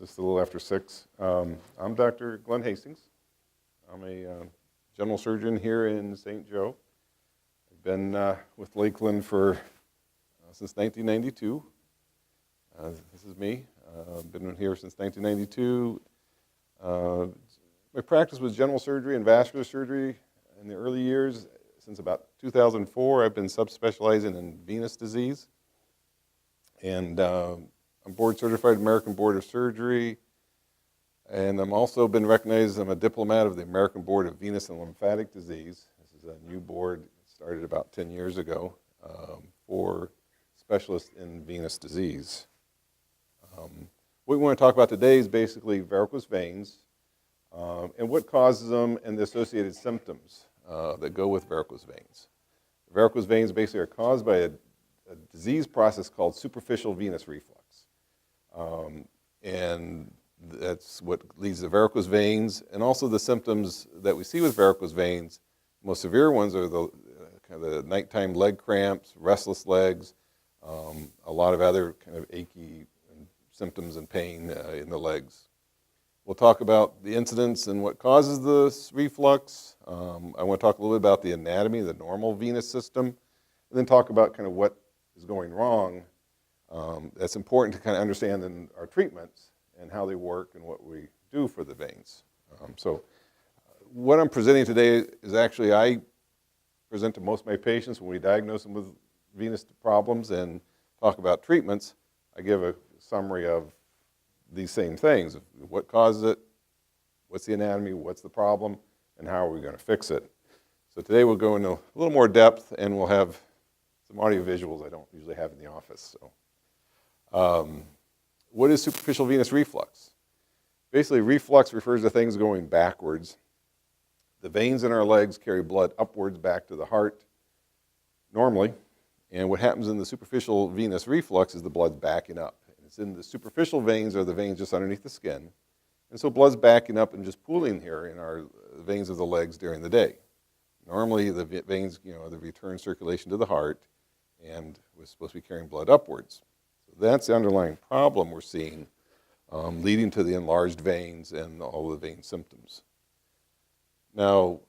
just a little after 6. I'm Dr. Glen Hastings. I'm a general surgeon here in St. Joe. I've been with Lakeland for since 1992. This is me. I've been here since 1992. My practice was general surgery and vascular surgery in the early years. Since about 2004, I've been subspecializing in venous disease. And I'm board certified American Board of Surgery, and I'm also been recognized. I'm a diplomat of the American Board of Venous and Lymphatic Disease. This is a new board, started about 10 years ago, for specialists in venous disease. What we want to talk about today is basically varicose veins and what causes them and the associated symptoms that go with varicose veins. Varicose veins basically are caused by a disease process called superficial venous reflux. And that's what leads to varicose veins, and also the symptoms that we see with varicose veins. Most severe ones are the kind of the nighttime leg cramps, restless legs, a lot of other kind of achy symptoms and pain in the legs. We'll talk about the incidence and what causes this reflux. I want to talk a little bit about the anatomy, the normal venous system, and then talk about kind of what is going wrong. That's important to kind of understand in our treatments and how they work and what we do for the veins. So what I'm presenting today is actually I present to most of my patients when we diagnose them with venous problems and talk about treatments. I give a summary of these same things: what causes it, what's the anatomy, what's the problem, and how are we going to fix it. So today we'll go into a little more depth, and we'll have some audio visuals I don't usually have in the office. So, what is superficial venous reflux? Basically, reflux refers to things going backwards. The veins in our legs carry blood upwards back to the heart normally, and what happens in the superficial venous reflux is the blood's backing up. And it's in the superficial veins, or the veins just underneath the skin, and so blood's backing up and just pooling here in our veins of the legs during the day. Normally, the veins, they return circulation to the heart, and we're supposed to be carrying blood upwards. So that's the underlying problem we're seeing, leading to the enlarged veins and all the vein symptoms. Now,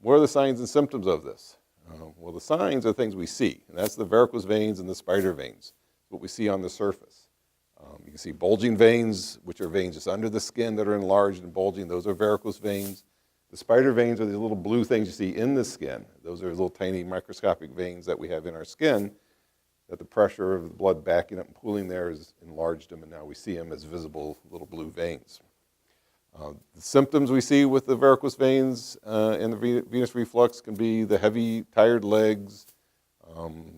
what are the signs and symptoms of this? Well, the signs are things we see, and that's the varicose veins and the spider veins, what we see on the surface. You can see bulging veins, which are veins just under the skin that are enlarged and bulging. Those are varicose veins. The spider veins are these little blue things you see in the skin. Those are little tiny microscopic veins that we have in our skin, that the pressure of the blood backing up and pooling there has enlarged them, and now we see them as visible little blue veins. The symptoms we see with the varicose veins and the venous reflux can be the heavy, tired legs.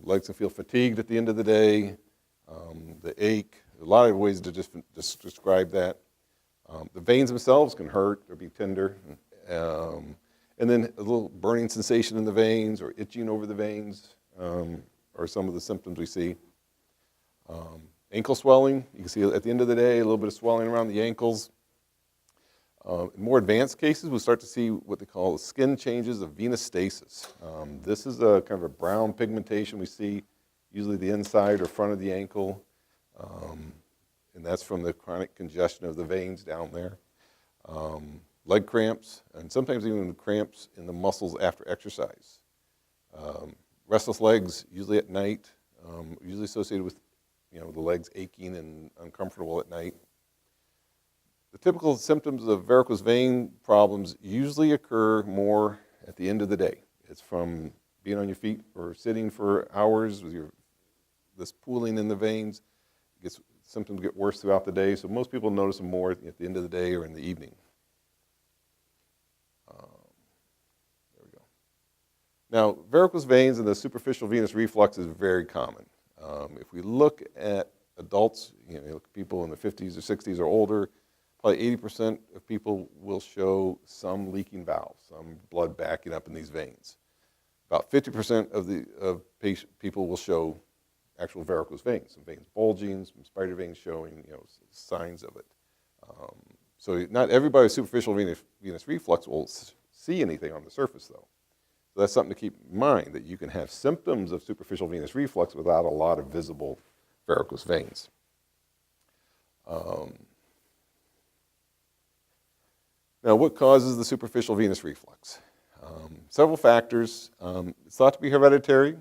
Legs can feel fatigued at the end of the day. The ache. A lot of ways to just describe that. The veins themselves can hurt or be tender. And then a little burning sensation in the veins or itching over the veins are some of the symptoms we see. Ankle swelling. You can see at the end of the day a little bit of swelling around the ankles. In more advanced cases, we'll start to see what they call skin changes of venous stasis. This is a kind of a brown pigmentation we see, usually the inside or front of the ankle, and that's from the chronic congestion of the veins down there. Leg cramps, and sometimes even cramps in the muscles after exercise. Restless legs, usually at night, usually associated with the legs aching and uncomfortable at night. The typical symptoms of varicose vein problems usually occur more at the end of the day. It's from being on your feet or sitting for hours with this pooling in the veins. Symptoms get worse throughout the day, so most people notice them more at the end of the day or in the evening. There we go. Now, varicose veins and the superficial venous reflux is very common. If we look at adults, look at people in the 50s or 60s or older, probably 80% of people will show some leaking valves, some blood backing up in these veins. About 50% of people will show actual varicose veins, some veins bulging, some spider veins showing signs of it. So not everybody with superficial venous reflux will see anything on the surface, though. So that's something to keep in mind, that you can have symptoms of superficial venous reflux without a lot of visible varicose veins. Now, what causes the superficial venous reflux? Several factors. It's thought to be hereditary.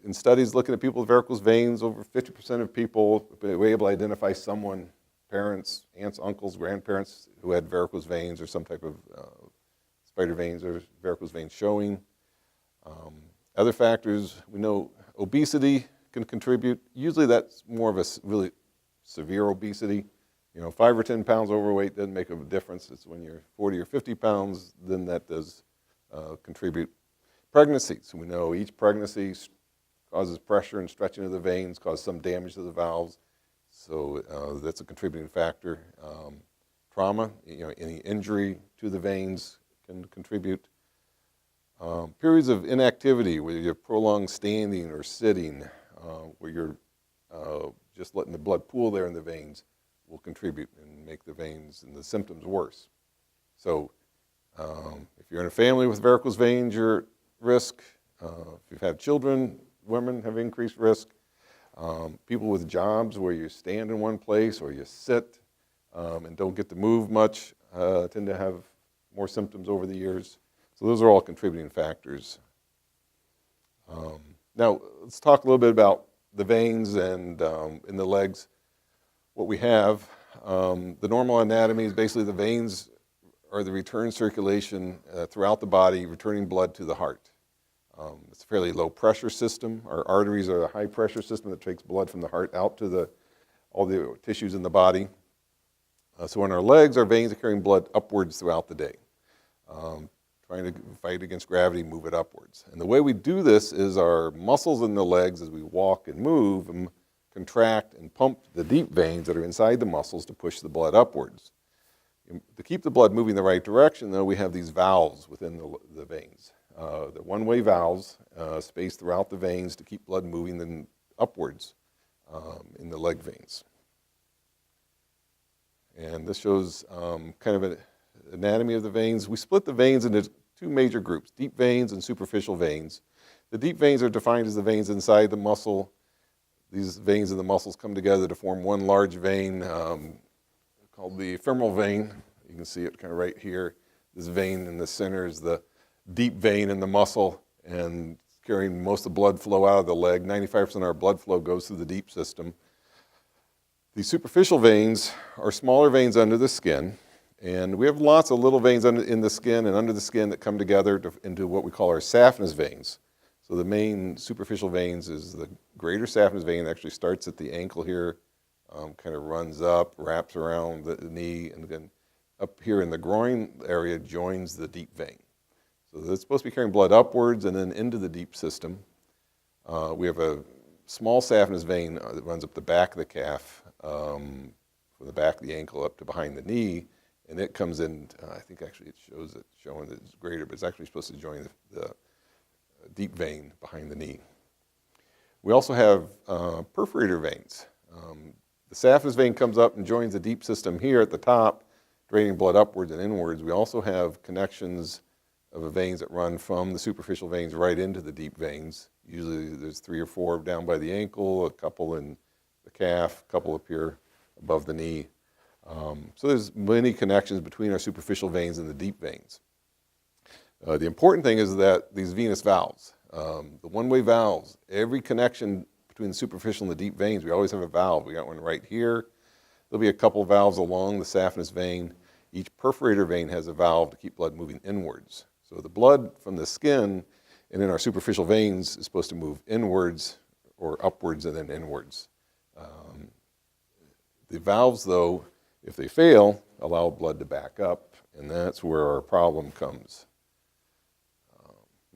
In studies looking at people with varicose veins, over 50% of people were able to identify someone, parents, aunts, uncles, grandparents, who had varicose veins or some type of spider veins or varicose veins showing. Other factors, we know obesity can contribute. Usually that's more of a really severe obesity. 5 or 10 pounds overweight doesn't make a difference. It's when you're 40 or 50 pounds, then that does contribute. Pregnancy, so we know each pregnancy causes pressure and stretching of the veins, causes some damage to the valves. So that's a contributing factor. Trauma, any injury to the veins can contribute. Periods of inactivity, where you have prolonged standing or sitting, where you're just letting the blood pool there in the veins, will contribute and make the veins and the symptoms worse. So if you're in a family with varicose veins, you're at risk. If you've had children, women have increased risk. People with jobs where you stand in one place or you sit and don't get to move much tend to have more symptoms over the years. So those are all contributing factors. Now let's talk a little bit about the veins and in the legs. What we have, the normal anatomy is basically the veins are the return circulation throughout the body, returning blood to the heart. It's a fairly low pressure system. Our arteries are a high pressure system that takes blood from the heart out to all the tissues in the body. So in our legs, our veins are carrying blood upwards throughout the day, trying to fight against gravity, move it upwards. And the way we do this is our muscles in the legs, as we walk and move, contract and pump the deep veins that are inside the muscles to push the blood upwards. To keep the blood moving the right direction, though, we have these valves within the veins. The one-way valves spaced throughout the veins to keep blood moving then upwards in the leg veins. And this shows kind of an anatomy of the veins. We split the veins into two major groups, deep veins and superficial veins. The deep veins are defined as the veins inside the muscle. These veins in the muscles come together to form one large vein called the femoral vein. You can see it kind of right here. This vein in the center is the deep vein in the muscle and carrying most of the blood flow out of the leg. 95% of our blood flow goes through the deep system. The superficial veins are smaller veins under the skin, and we have lots of little veins in the skin and under the skin that come together into what we call our saphenous veins. So the main superficial veins is the greater saphenous vein that actually starts at the ankle here, kind of runs up, wraps around the knee, and then up here in the groin area joins the deep vein. So it's supposed to be carrying blood upwards and then into the deep system. We have a small saphenous vein that runs up the back of the calf, from the back of the ankle up to behind the knee, and it comes in, I think actually it shows it showing that it's greater, but it's actually supposed to join the deep vein behind the knee. We also have perforator veins. The saphenous vein comes up and joins the deep system here at the top, draining blood upwards and inwards. We also have connections of veins that run from the superficial veins right into the deep veins. Usually there's 3 or 4 down by the ankle, a couple in the calf, a couple up here above the knee. So there's many connections between our superficial veins and the deep veins. The important thing is that these venous valves, the one-way valves, every connection between the superficial and the deep veins, we always have a valve. We got one right here. There'll be a couple valves along the saphenous vein. Each perforator vein has a valve to keep blood moving inwards. So the blood from the skin and in our superficial veins is supposed to move inwards or upwards and then inwards. The valves, though, if they fail, allow blood to back up, and that's where our problem comes.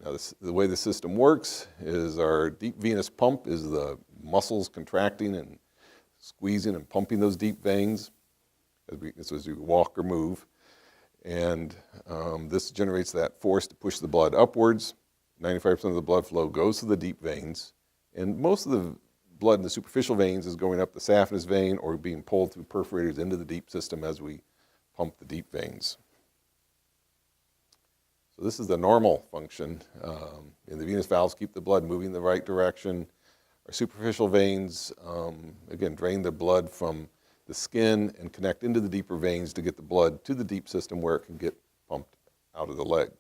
Now, the way the system works is our deep venous pump is the muscles contracting and squeezing and pumping those deep veins as we walk or move. And this generates that force to push the blood upwards. 95% of the blood flow goes to the deep veins. And most of the blood in the superficial veins is going up the saphenous vein or being pulled through perforators into the deep system as we pump the deep veins. So this is the normal function. And the venous valves keep the blood moving in the right direction. Our superficial veins, again, drain the blood from the skin and connect into the deeper veins to get the blood to the deep system where it can get pumped out of the leg.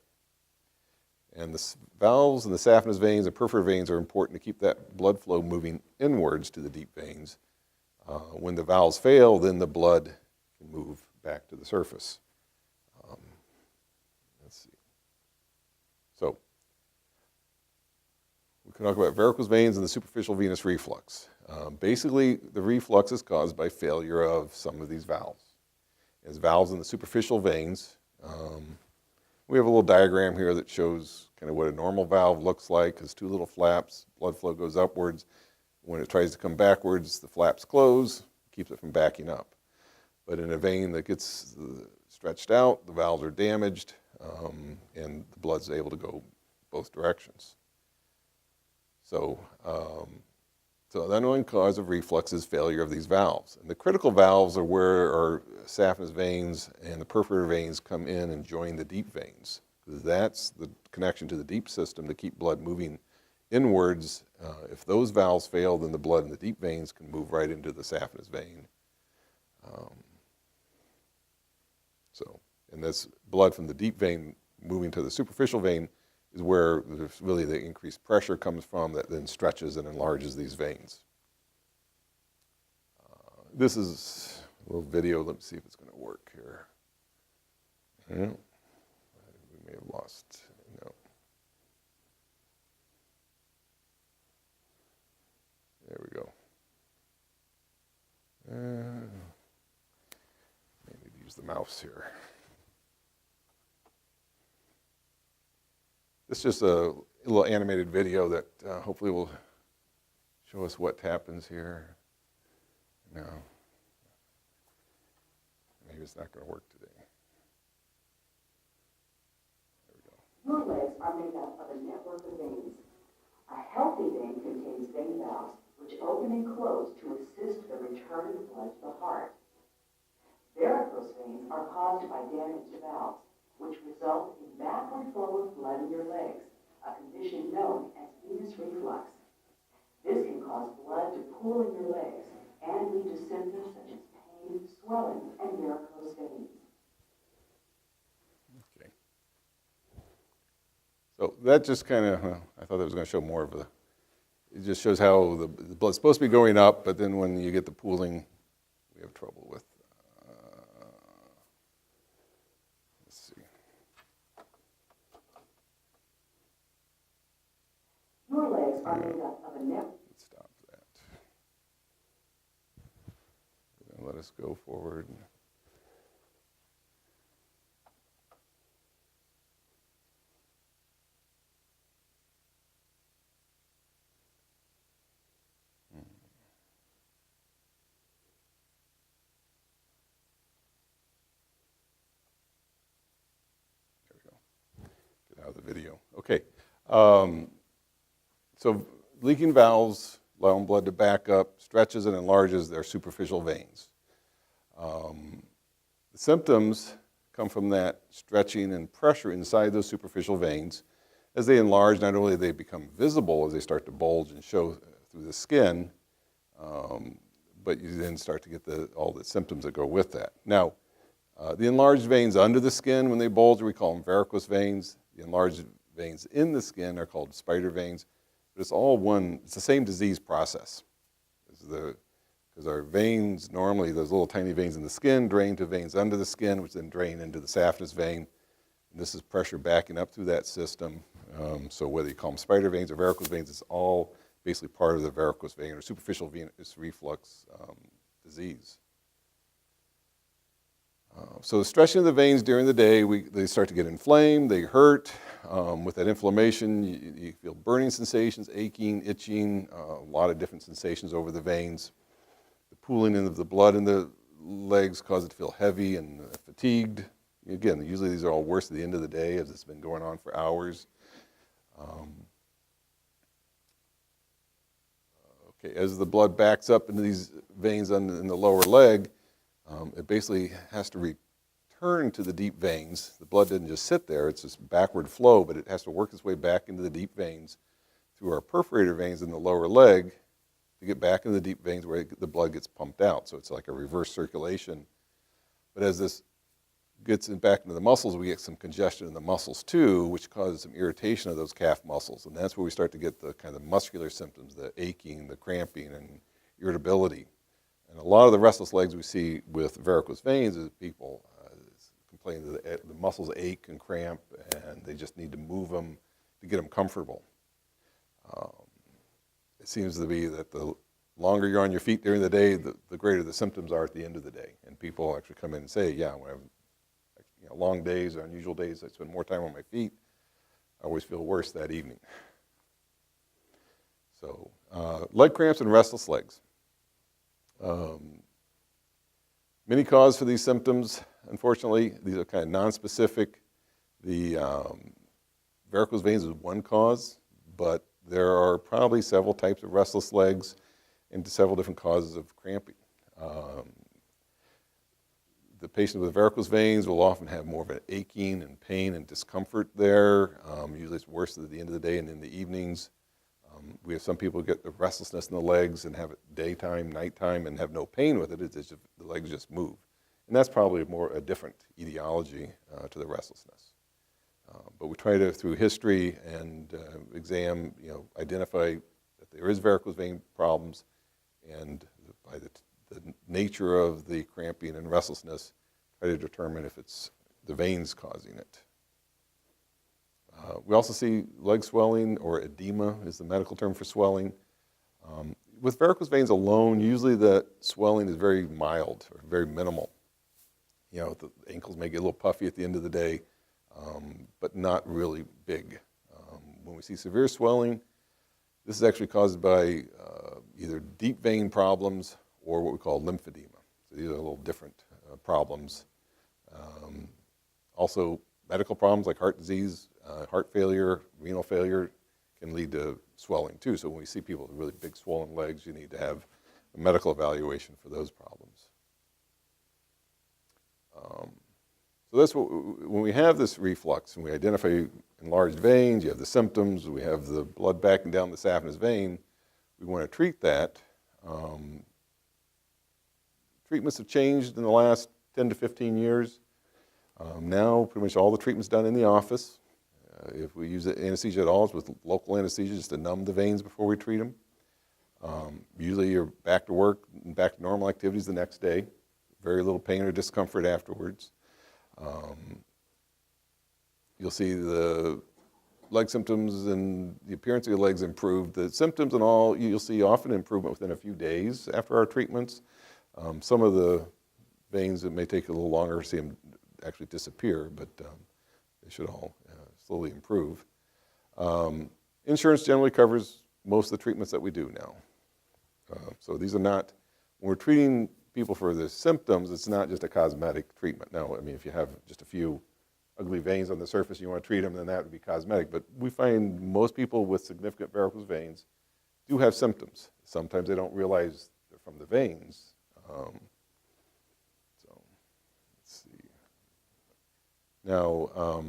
And the valves and the saphenous veins and peripheral veins are important to keep that blood flow moving inwards to the deep veins. When the valves fail, then the blood can move back to the surface. Let's see. So, we can talk about varicose veins and the superficial venous reflux. Basically, the reflux is caused by failure of some of these valves. As valves in the superficial veins, we have a little diagram here that shows kind of what a normal valve looks like. Has two little flaps, blood flow goes upwards. When it tries to come backwards, the flaps close, keeps it from backing up. But in a vein that gets stretched out, the valves are damaged, and the blood's able to go both directions. So the underlying cause of reflux is failure of these valves. And the critical valves are where our saphenous veins and the peripheral veins come in and join the deep veins. That's the connection to the deep system to keep blood moving inwards. If those valves fail, then the blood in the deep veins can move right into the saphenous vein. And this blood from the deep vein moving to the superficial vein is where really the increased pressure comes from that then stretches and enlarges these veins. This is a little video. Let me see if it's going to work here. Yeah. We may have lost. No. There we go. Maybe use the mouse here. This is just a little animated video that hopefully will show us what happens here. No. Maybe it's not going to work today. There we go. Your legs are made up of a network of veins. A healthy vein contains vein valves, which open and close to assist the return of blood to the heart. Varicose veins are caused by damaged valves, which result in backward flow of blood in your legs, a condition known as venous reflux. This can cause blood to pool in your legs and lead to symptoms such as pain, swelling, and varicose veins. Okay. So that just kind of, I thought that was going to show more of a, it just shows how the blood's supposed to be going up, but then when you get the pooling, we have trouble with. Your legs are made up of a network. Let's stop that. Let us go forward. There we go. Get out of the video. Okay. So leaking valves allow blood to back up, stretches and enlarges their superficial veins. The symptoms come from that stretching and pressure inside those superficial veins. As they enlarge, not only do they become visible as they start to bulge and show through the skin, but you then start to get all the symptoms that go with that. Now, the enlarged veins under the skin, when they bulge, we call them varicose veins. The enlarged veins in the skin are called spider veins. But it's all one, it's the same disease process. Because our veins, normally those little tiny veins in the skin drain to veins under the skin, which then drain into the saphenous vein. And this is pressure backing up through that system. So whether you call them spider veins or varicose veins, it's all basically part of the varicose vein or superficial venous reflux disease. So the stretching of the veins during the day, they start to get inflamed, they hurt. With that inflammation, you feel burning sensations, aching, itching, a lot of different sensations over the veins. The pooling of the blood in the legs cause it to feel heavy and fatigued. Again, usually these are all worse at the end of the day as it's been going on for hours. Okay, as the blood backs up into these veins in the lower leg, it basically has to return to the deep veins. The blood didn't just sit there, it's this backward flow, but it has to work its way back into the deep veins through our perforator veins in the lower leg to get back into the deep veins where the blood gets pumped out. So it's like a reverse circulation. But as this gets back into the muscles, we get some congestion in the muscles too, which causes some irritation of those calf muscles. And that's where we start to get the kind of muscular symptoms, the aching, the cramping, and irritability. And a lot of the restless legs we see with varicose veins is people complain that the muscles ache and cramp, and they just need to move them to get them comfortable. It seems to be that the longer you're on your feet during the day, the greater the symptoms are at the end of the day. And people actually come in and say, yeah, when I have long days or unusual days, I spend more time on my feet, I always feel worse that evening. So leg cramps and restless legs. Many causes for these symptoms, unfortunately. These are kind of nonspecific. The varicose veins is one cause, but there are probably several types of restless legs and several different causes of cramping. The patient with varicose veins will often have more of an aching and pain and discomfort there. Usually it's worse at the end of the day and in the evenings. We have some people who get the restlessness in the legs and have it daytime, nighttime, and have no pain with it. It's just, the legs just move. And that's probably a different etiology to the restlessness. But we try to, through history and exam, identify that there is varicose vein problems, and by the nature of the cramping and restlessness, try to determine if it's the veins causing it. We also see leg swelling, or edema is the medical term for swelling. With varicose veins alone, usually the swelling is very mild or very minimal. The ankles may get a little puffy at the end of the day, but not really big. When we see severe swelling, this is actually caused by either deep vein problems or what we call lymphedema. So these are a little different problems. Also, medical problems like heart disease, heart failure, renal failure can lead to swelling too. So when we see people with really big swollen legs, you need to have a medical evaluation for those problems. So that's when we have this reflux and we identify enlarged veins, you have the symptoms, we have the blood backing down the saphenous vein, we want to treat that. Treatments have changed in the last 10 to 15 years. Now, pretty much all the treatment's done in the office. If we use anesthesia at all, it's with local anesthesia just to numb the veins before we treat them. Usually you're back to work and back to normal activities the next day. Very little pain or discomfort afterwards. You'll see the leg symptoms and the appearance of your legs improve. The symptoms and all, you'll see often improvement within a few days after our treatments. Some of the veins, it may take a little longer to see them actually disappear, but they should all slowly improve. Insurance generally covers most of the treatments that we do now. So these are not, when we're treating people for the symptoms, it's not just a cosmetic treatment. No, I mean, if you have just a few ugly veins on the surface and you want to treat them, then that would be cosmetic. But we find most people with significant varicose veins do have symptoms. Sometimes they don't realize they're from the veins. So let's see. Now,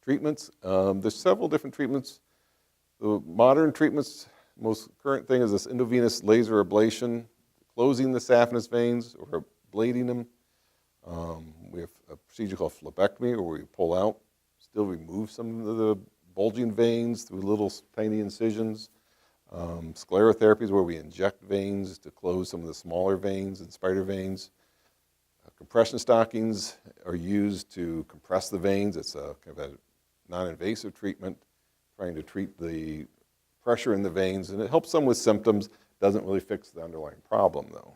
treatments. There's several different treatments. The modern treatments, most current thing is this endovenous laser ablation, closing the saphenous veins or ablating them. We have a procedure called phlebectomy, where we pull out, still remove some of the bulging veins through little tiny incisions. Sclerotherapy is where we inject veins to close some of the smaller veins and spider veins. Compression stockings are used to compress the veins. It's a kind of a non-invasive treatment, trying to treat the pressure in the veins, and it helps some with symptoms. Doesn't really fix the underlying problem, though.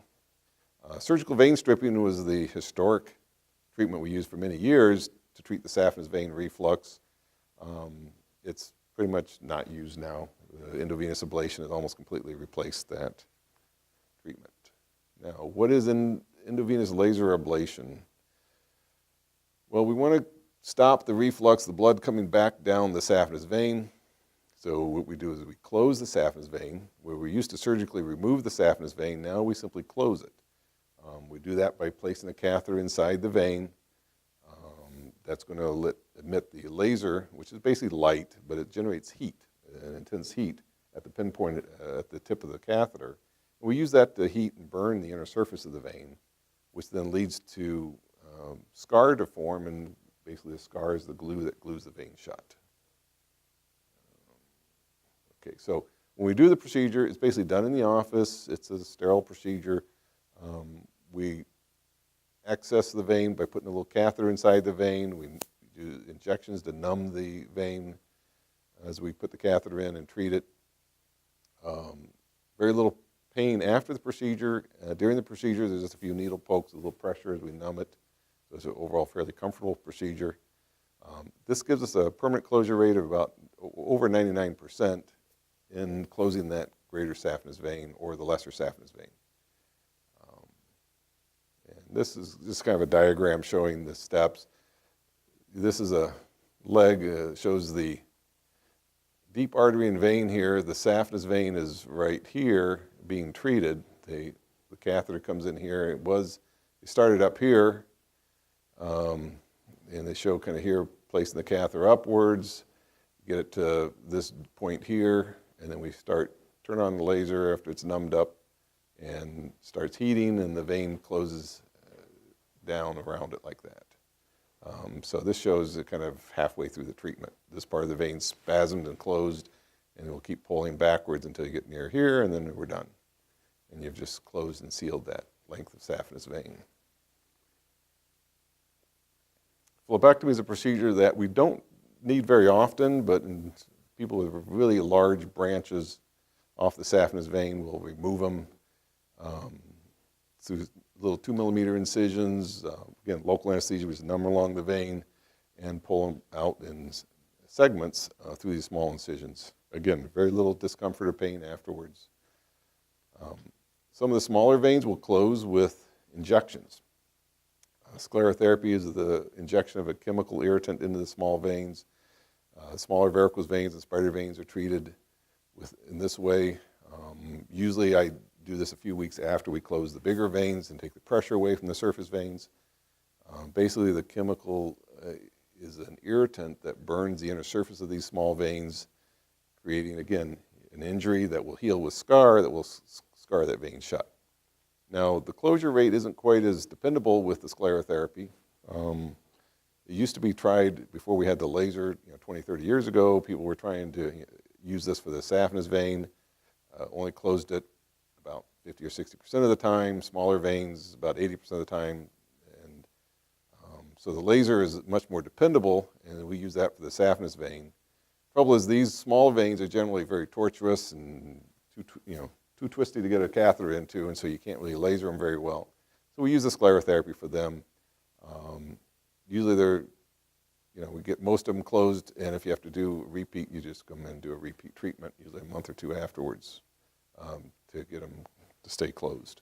Surgical vein stripping was the historic treatment we used for many years to treat the saphenous vein reflux. It's pretty much not used now. The endovenous ablation has almost completely replaced that treatment. Now, what is an endovenous laser ablation? Well, we want to stop the reflux, the blood coming back down the saphenous vein. So what we do is we close the saphenous vein. Where we used to surgically remove the saphenous vein, now we simply close it. We do that by placing a catheter inside the vein. That's going to emit the laser, which is basically light, but it generates heat, an intense heat, at the pinpoint at the tip of the catheter. And we use that to heat and burn the inner surface of the vein, which then leads to scar to form, and basically the scar is the glue that glues the vein shut. Okay, so when we do the procedure, it's basically done in the office. It's a sterile procedure. We access the vein by putting a little catheter inside the vein. We do injections to numb the vein as we put the catheter in and treat it. Very little pain after the procedure. During the procedure, there's just a few needle pokes, a little pressure as we numb it. So it's an overall fairly comfortable procedure. This gives us a permanent closure rate of about over 99% in closing that greater saphenous vein or the lesser saphenous vein. And this is just kind of a diagram showing the steps. This is a leg, shows the deep artery and vein here. The saphenous vein is right here being treated. The catheter comes in here. It started up here, and they show kind of here placing the catheter upwards, get it to this point here, and then we turn on the laser after it's numbed up and starts heating, and the vein closes down around it like that. So this shows it kind of halfway through the treatment. This part of the vein spasmed and closed, and it will keep pulling backwards until you get near here, and then we're done. And you've just closed and sealed that length of saphenous vein. Phlebectomy is a procedure that we don't need very often, but in people with really large branches off the saphenous vein, we'll remove them through little 2-millimeter incisions. Again, local anesthesia, we just numb along the vein and pull them out in segments through these small incisions. Again, very little discomfort or pain afterwards. Some of the smaller veins will close with injections. Sclerotherapy is the injection of a chemical irritant into the small veins. Smaller varicose veins and spider veins are treated in this way. Usually I do this a few weeks after we close the bigger veins and take the pressure away from the surface veins. Basically, the chemical is an irritant that burns the inner surface of these small veins, creating, again, an injury that will heal with scar, that will scar that vein shut. Now, the closure rate isn't quite as dependable with the sclerotherapy. It used to be tried before we had the laser, 20, 30 years ago. People were trying to use this for the saphenous vein, only closed it about 50 or 60% of the time, smaller veins about 80% of the time. And so the laser is much more dependable, and we use that for the saphenous vein. Trouble is these small veins are generally very tortuous and too twisty to get a catheter into, and so you can't really laser them very well. So we use the sclerotherapy for them. Usually we get most of them closed, and if you have to do a repeat, you just come in and do a repeat treatment, usually a month or two afterwards, to get them to stay closed.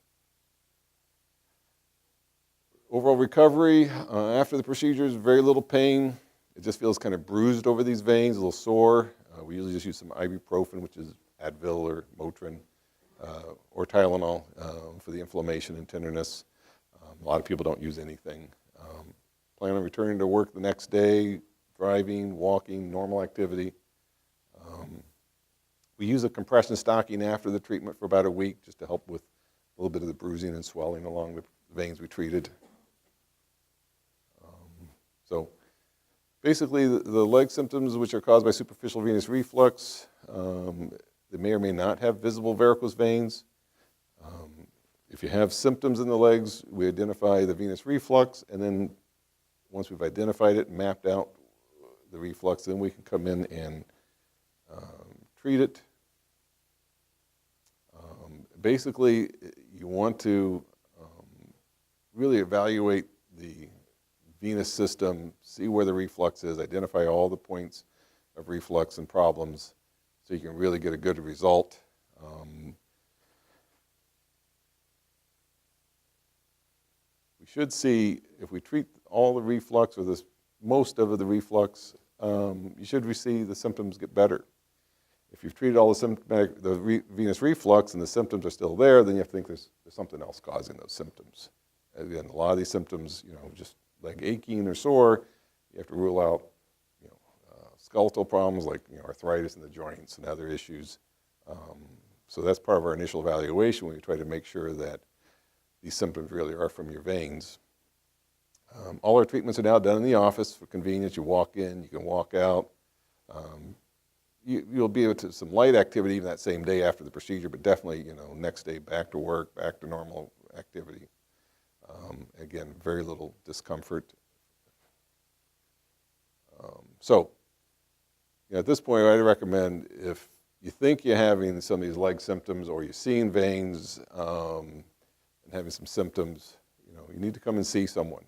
Overall recovery after the procedure is very little pain. It just feels kind of bruised over these veins, a little sore. We usually just use some ibuprofen, which is Advil or Motrin, or Tylenol for the inflammation and tenderness. A lot of people don't use anything. Plan on returning to work the next day, driving, walking, normal activity. We use a compression stocking after the treatment for about a week just to help with a little bit of the bruising and swelling along the veins we treated. So basically the leg symptoms, which are caused by superficial venous reflux, they may or may not have visible varicose veins. If you have symptoms in the legs, we identify the venous reflux, and then once we've identified it and mapped out the reflux, then we can come in and treat it. Basically, you want to really evaluate the venous system, see where the reflux is, identify all the points of reflux and problems so you can really get a good result. We should see, if we treat all the reflux or most of the reflux, you should see the symptoms get better. If you've treated all the venous reflux and the symptoms are still there, then you have to think there's something else causing those symptoms. Again, a lot of these symptoms, just like aching or sore, you have to rule out skeletal problems like arthritis in the joints and other issues. So that's part of our initial evaluation when we try to make sure that these symptoms really are from your veins. All our treatments are now done in the office for convenience. You walk in, you can walk out. You'll be able to some light activity even that same day after the procedure, but definitely, next day back to work, back to normal activity. Again, very little discomfort. At this point, I'd recommend if you think you're having some of these leg symptoms or you're seeing veins and having some symptoms, you need to come and see someone.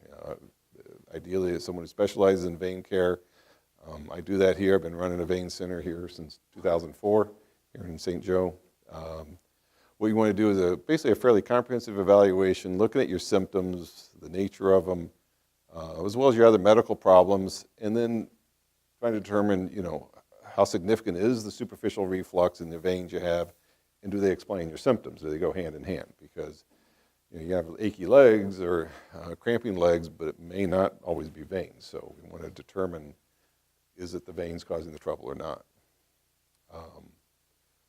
Ideally, it's someone who specializes in vein care. I do that here. I've been running a vein center here since 2004 here in St. Joe. What you want to do is basically a fairly comprehensive evaluation, looking at your symptoms, the nature of them, as well as your other medical problems, and then trying to determine, how significant is the superficial reflux in the veins you have, and do they explain your symptoms? Do they go hand in hand? Because you have achy legs or cramping legs, but it may not always be veins. So we want to determine, is it the veins causing the trouble or not?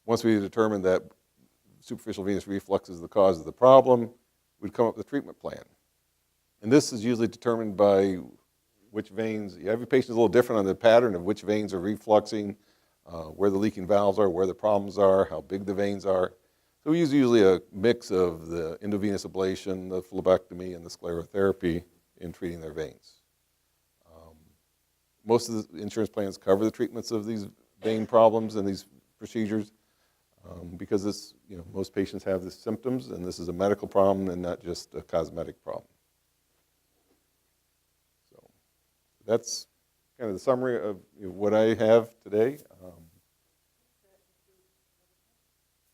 Once we determine that superficial venous reflux is the cause of the problem, we'd come up with a treatment plan. And this is usually determined by which veins. Every patient is a little different on the pattern of which veins are refluxing, where the leaking valves are, where the problems are, how big the veins are. So we use usually a mix of the endovenous ablation, the phlebectomy, and the sclerotherapy in treating their veins. Most of the insurance plans cover the treatments of these vein problems and these procedures because this, most patients have the symptoms, and this is a medical problem and not just a cosmetic problem. So that's kind of the summary of what I have today.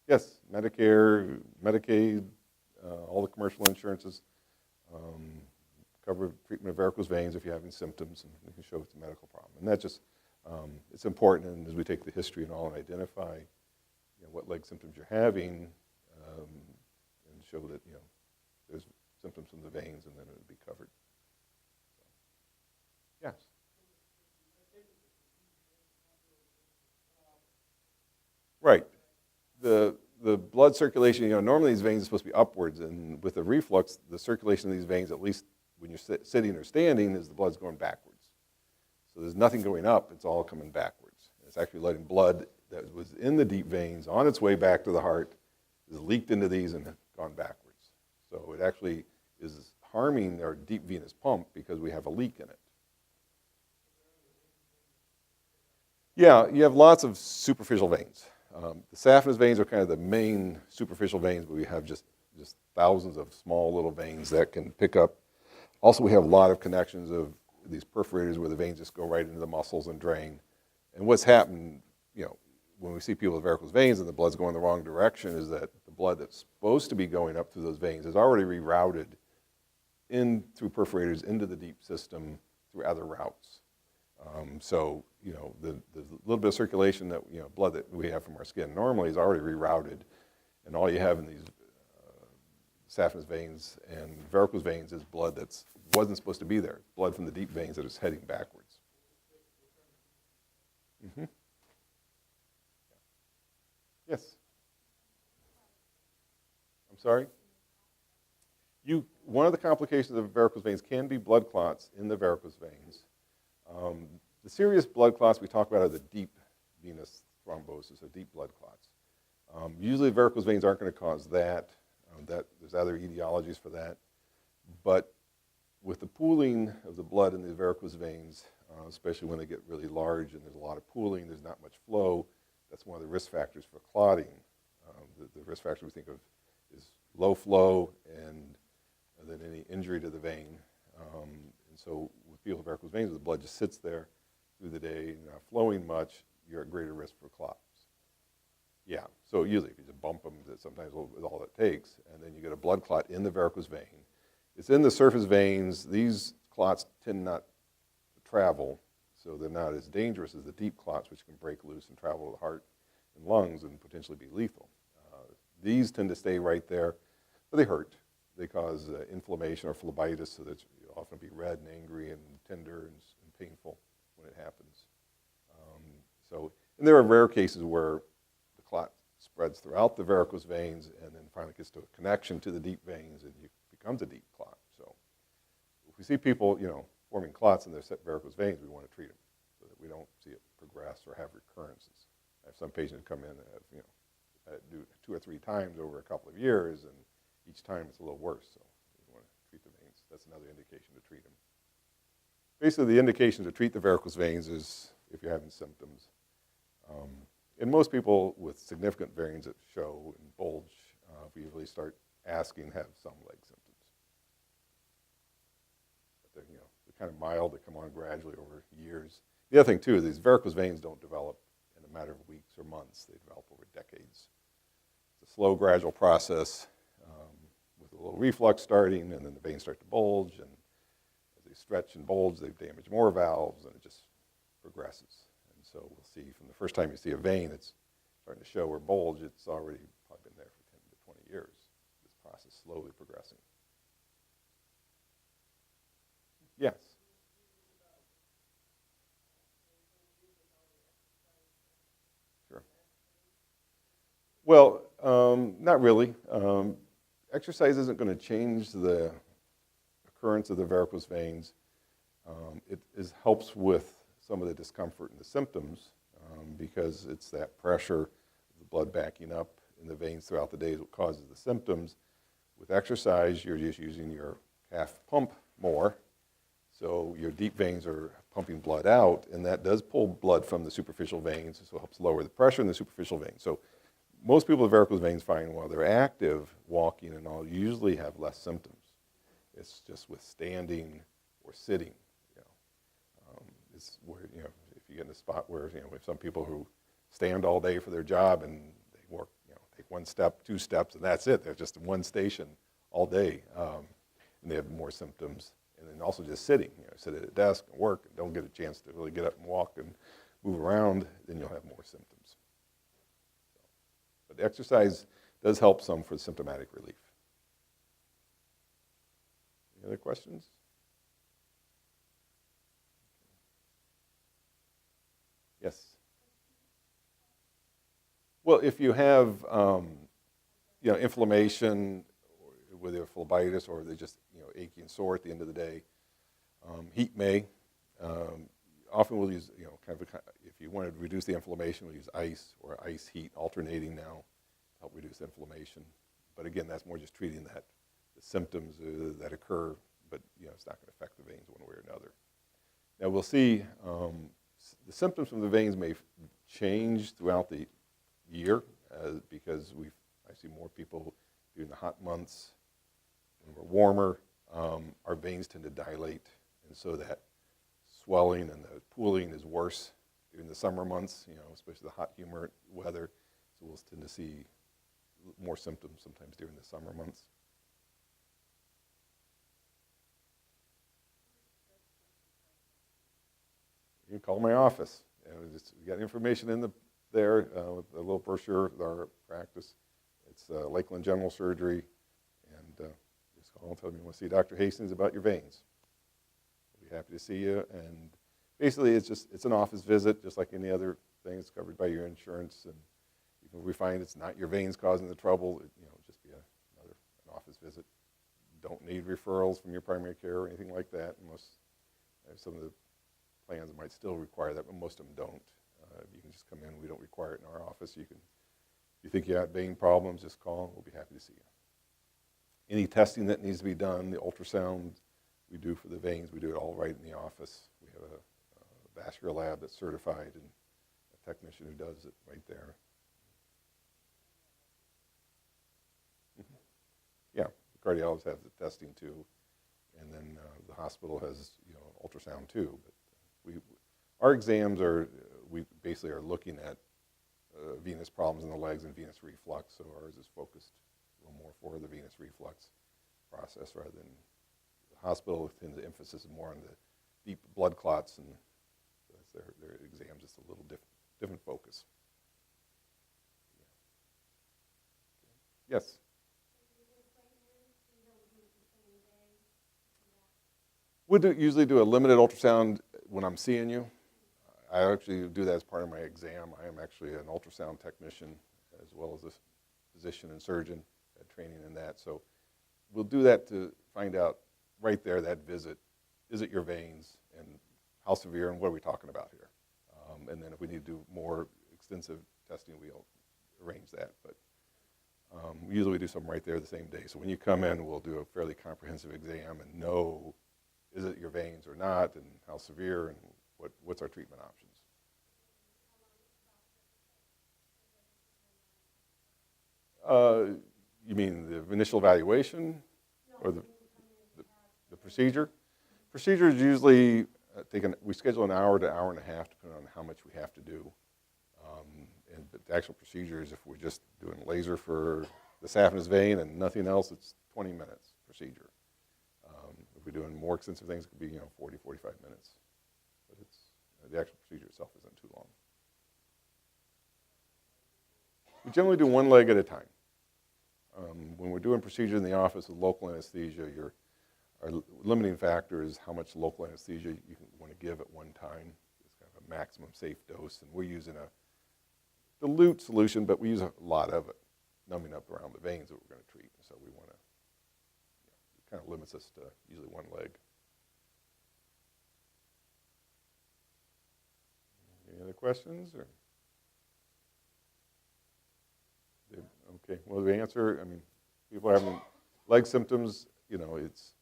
Yes, Medicare, Medicaid, all the commercial insurances cover treatment of varicose veins if you're having symptoms, and we can show it's a medical problem. And that just, it's important, and as we take the history and all and identify what leg symptoms you're having, and show that there's symptoms from the veins, and then it would be covered. So, yes. Right. The blood circulation, normally these veins are supposed to be upwards, and with the reflux, the circulation of these veins, at least when you're sitting or standing, is the blood's going backwards. So there's nothing going up, it's all coming backwards. It's actually letting blood that was in the deep veins on its way back to the heart is leaked into these and gone backwards. So it actually is harming our deep venous pump because we have a leak in it. Yeah, you have lots of superficial veins. The saphenous veins are kind of the main superficial veins, but we have just thousands of small little veins that can pick up. Also, we have a lot of connections of these perforators where the veins just go right into the muscles and drain. And what's happened, when we see people with varicose veins and the blood's going the wrong direction, is that the blood that's supposed to be going up through those veins is already rerouted in through perforators into the deep system through other routes. So, the little bit of circulation that, blood that we have from our skin normally is already rerouted, and all you have in these saphenous veins and varicose veins is blood that wasn't supposed to be there, blood from the deep veins that is heading backwards. Mm-hmm. Yes? I'm sorry? One of the complications of varicose veins can be blood clots in the varicose veins. The serious blood clots we talk about are the deep venous thrombosis, or deep blood clots. Usually varicose veins aren't going to cause that. There's other etiologies for that. But with the pooling of the blood in the varicose veins, especially when they get really large and there's a lot of pooling, there's not much flow, that's one of the risk factors for clotting. The risk factor we think of is low flow and then any injury to the vein. And so with people with varicose veins, the blood just sits there through the day, not flowing much, you're at greater risk for clots. Yeah, so usually if you just bump them, that sometimes is all it takes, and then you get a blood clot in the varicose vein. It's in the surface veins. These clots tend not to travel, so they're not as dangerous as the deep clots, which can break loose and travel to the heart and lungs and potentially be lethal. These tend to stay right there, but they hurt. They cause inflammation or phlebitis, so that you often be red and angry and tender and painful when it happens. And there are rare cases where the clot spreads throughout the varicose veins and then finally gets to a connection to the deep veins and it becomes a deep clot. So if we see people, forming clots in their varicose veins, we want to treat them so that we don't see it progress or have recurrences. I have some patients come in that have, do 2 or 3 times over a couple of years, and each time it's a little worse. So we want to treat the veins. That's another indication to treat them. Basically, the indication to treat the varicose veins is if you're having symptoms. And most people with significant veins that show and bulge, if we really start asking, have some leg symptoms. But they're kind of mild. They come on gradually over years. The other thing, too, is these varicose veins don't develop in a matter of weeks or months. They develop over decades. It's a slow, gradual process with a little reflux starting, and then the veins start to bulge, and as they stretch and bulge, they damage more valves, and it just progresses. And so we'll see from the first time you see a vein that's starting to show or bulge, it's already probably been there for 10 to 20 years, this process slowly progressing. Yes? Sure. Well, not really. Exercise isn't going to change the occurrence of the varicose veins. It helps with some of the discomfort and the symptoms because it's that pressure, the blood backing up in the veins throughout the day that causes the symptoms. With exercise, you're just using your calf pump more, so your deep veins are pumping blood out, and that does pull blood from the superficial veins, so it helps lower the pressure in the superficial veins. So most people with varicose veins find while they're active, walking and all, usually have less symptoms. It's just with standing or sitting. It's where, if you get in a spot where, we have some people who stand all day for their job and they work, take 1 step, 2 steps, and that's it. They're just in one station all day, and they have more symptoms. And then also just sitting, sit at a desk and work and don't get a chance to really get up and walk and move around, then you'll have more symptoms. But the exercise does help some for symptomatic relief. Any other questions? Yes. Well, if you have, inflammation, or whether phlebitis or they're just, achy and sore at the end of the day, heat may. Often we'll use, if you want to reduce the inflammation, we'll use ice or ice heat alternating now to help reduce inflammation. But again, that's more just treating the symptoms that occur, but it's not going to affect the veins one way or another. Now we'll see. The symptoms from the veins may change throughout the year because I see more people during the hot months. When we're warmer, our veins tend to dilate, and so that swelling and the pooling is worse during the summer months, especially the hot, humid weather. So we'll tend to see more symptoms sometimes during the summer months. You can call my office. We got information in there with a little brochure of our practice. It's Lakeland General Surgery, and just call and tell me you want to see Dr. Hastings about your veins. We'll be happy to see you. And basically, it's an office visit, just like any other thing. It's covered by your insurance, and even if we find it's not your veins causing the trouble, just be an office visit. Don't need referrals from your primary care or anything like that, unless some of the plans might still require that, but most of them don't. You can just come in. We don't require it in our office. If you think you have vein problems, just call. We'll be happy to see you. Any testing that needs to be done, the ultrasound we do for the veins, we do it all right in the office. We have a vascular lab that's certified and a technician who does it right there. Yeah, the cardiologists have the testing too, and then the hospital has ultrasound too. But our exams we basically are looking at venous problems in the legs and venous reflux, so ours is focused a little more for the venous reflux process rather than the hospital. The emphasis is more on the deep blood clots, and that's their exams. It's a little different focus. Yeah. Yes? We usually do a limited ultrasound when I'm seeing you. I actually do that as part of my exam. I am actually an ultrasound technician as well as the physician and surgeon had training in that. So we'll do that to find out right there, that visit, is it your veins and how severe and what are we talking about here? And then if we need to do more extensive testing, we'll arrange that. But usually we do something right there the same day. So when you come in, we'll do a fairly comprehensive exam and know, is it your veins or not, and how severe, and what's our treatment options. You mean the initial evaluation or the procedure? Procedure is usually we schedule an hour to hour and a half depending on how much we have to do. But the actual procedure is if we're just doing laser for the saphenous vein and nothing else, it's 20 minutes procedure. If we're doing more extensive things, it could be 40, 45 minutes. But the actual procedure itself isn't too long. We generally do one leg at a time. When we're doing procedure in the office with local anesthesia, our limiting factor is how much local anesthesia you want to give at one time. It's kind of a maximum safe dose, and we're using a dilute solution, but we use a lot of it, numbing up around the veins that we're going to treat. So we want to, it kind of limits us to usually one leg. Any other questions? Or? Okay, well, the answer, people are having leg symptoms, it's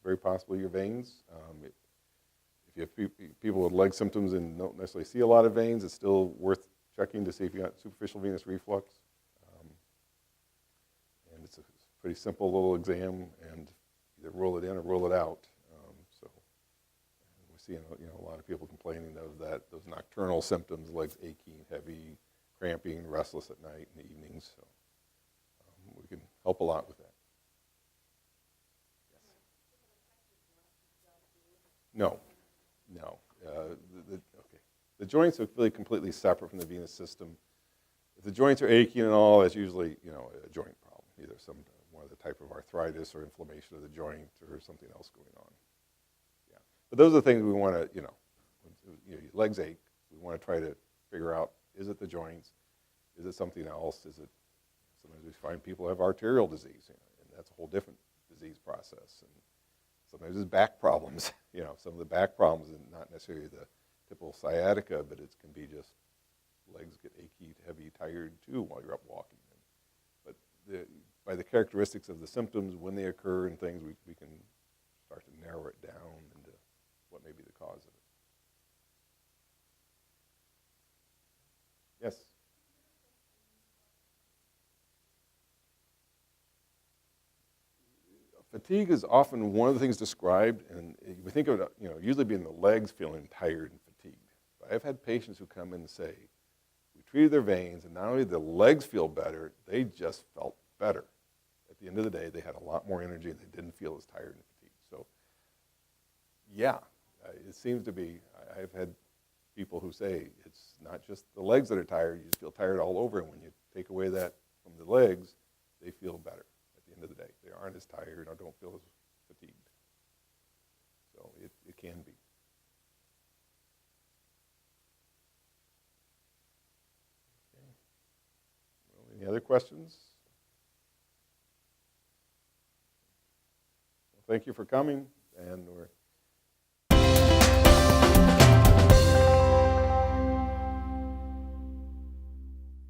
very possibly your veins. If you have people with leg symptoms and don't necessarily see a lot of veins, it's still worth checking to see if you got superficial venous reflux. And it's a pretty simple little exam, and either rule it in or rule it out. So we're seeing a lot of people complaining of those nocturnal symptoms, legs aching, heavy, cramping, restless at night in the evenings. So we can help a lot with that. No. The joints are really completely separate from the venous system. If the joints are aching and all, that's usually a joint problem, either one of the type of arthritis or inflammation of the joint or something else going on. Yeah, but those are the things we want to, your legs ache. We want to try to figure out: is it the joints? Is it something else? Sometimes we find people have arterial disease, and that's a whole different disease process. And sometimes it's back problems. Some of the back problems are not necessarily the typical sciatica, but it can be just legs get achy, heavy, tired too while you're up walking. But by the characteristics of the symptoms, when they occur and things, we can start to narrow it down into what may be the cause of it. Yes? Fatigue is often one of the things described, and we think of it, usually being the legs feeling tired and fatigued. But I've had patients who come in and say, we treated their veins, and not only did the legs feel better, they just felt better. At the end of the day, they had a lot more energy, and they didn't feel as tired and fatigued. So, yeah, it seems to be, I've had people who say it's not just the legs that are tired, you just feel tired all over, and when you take away that from the legs, they feel better. End of the day, they aren't as tired or don't feel as fatigued. So it can be. Okay. Well, any other questions? Well, thank you for coming, and we're